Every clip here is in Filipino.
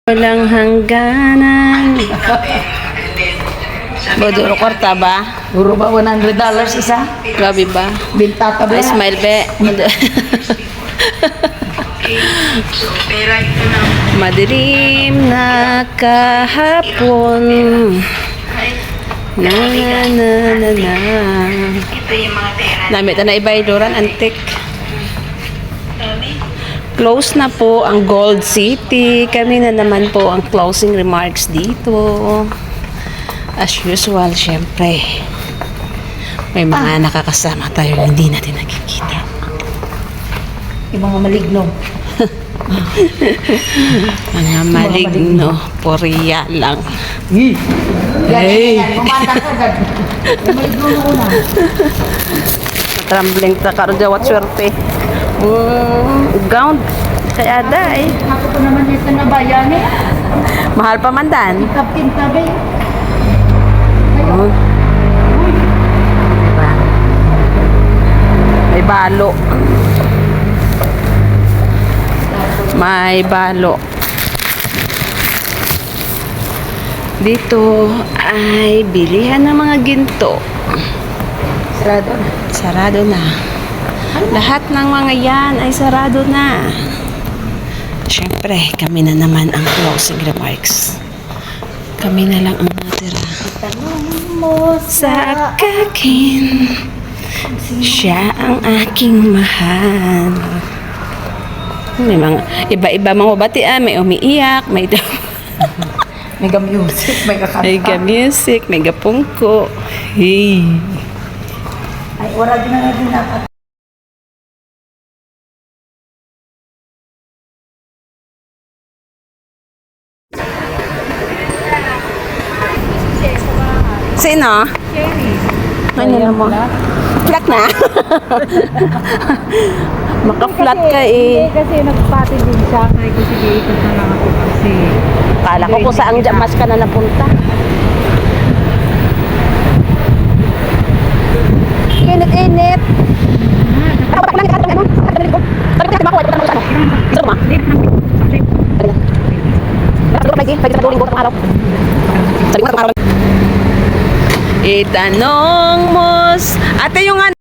Walang hangganan. Bodoro kwarta ba? Puro ba $100 isa? Grabe ba? Bintata ba? Ay, smile be. Madilim na kahapon. Na na na na na. Namit na ibaydoran, antik. Close na po ang Gold City. Kami na naman po ang closing remarks dito. As usual, syempre, may mga nakakasama tayo na hindi natin nakikita. Yung mga maligno. Mga maligno, poriya lang. Hey! Kumanda ka agad. Yung maligno na una. Trembling ta karon jawat swerte. Gown kaya day. Ako po naman dito na bayan eh. Mahal pa man dan. Kaptin tabi. Diba? May balo. May balo. Dito ay bilihan ng mga ginto. Sarado na. Sarado na. Lahat ng mga yan ay sarado na. Siyempre, kami na naman ang closing remarks. Kami na lang ang natira. Tanong mo Sa akin, siya ang aking mahal. May mga iba-iba mga batian, may umiiyak, may mega music, mega kanta. mega music, mega pungko. Hey. Ay, wala din na natin dapat. Sino? Ano na mo? Flat na? Maka-flat ka eh. Hindi, kasi nagpati din siya. Kaya ko sige, ikot na lang ako kasi. Kala ko kung saan dyan mas ka na napunta. Init-init. Tapos lang ikaw ano? Sabi ko makuha ito sa ano. Isa mo. Sabi ko pwede duling ko araw. Sabi ko araw. Itanong mo ate yung ano.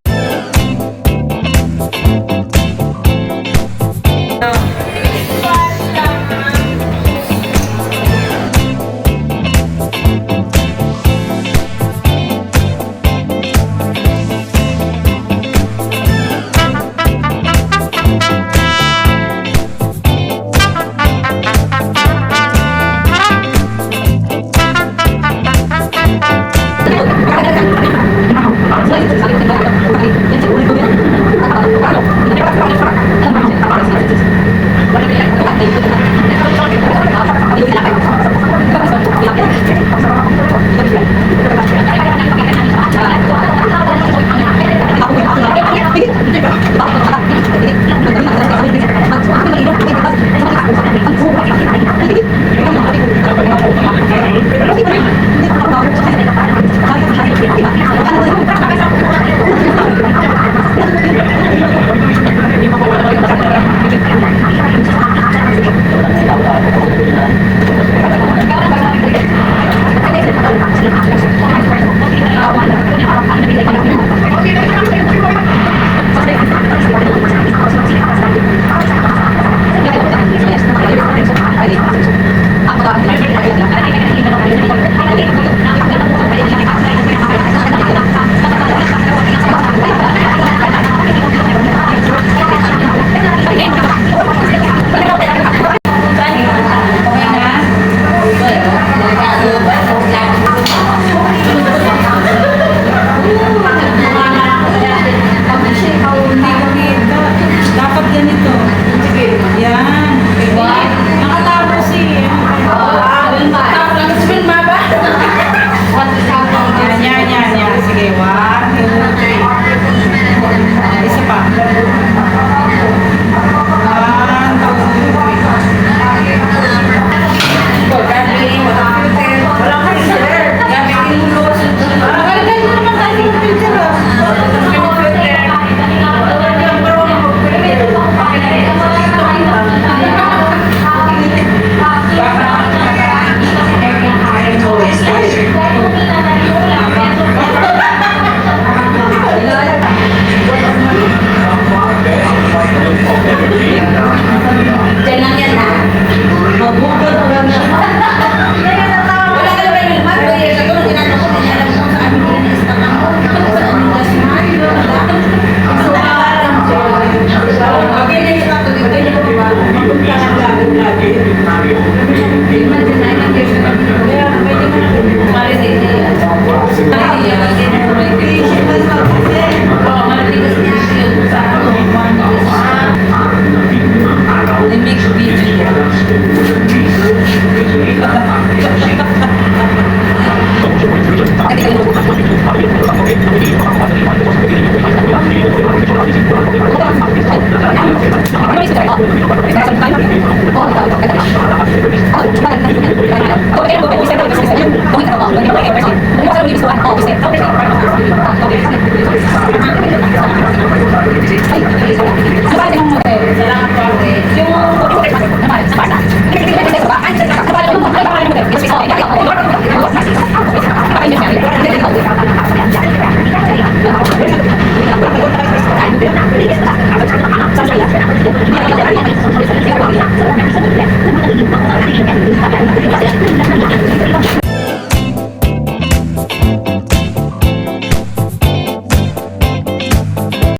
Di man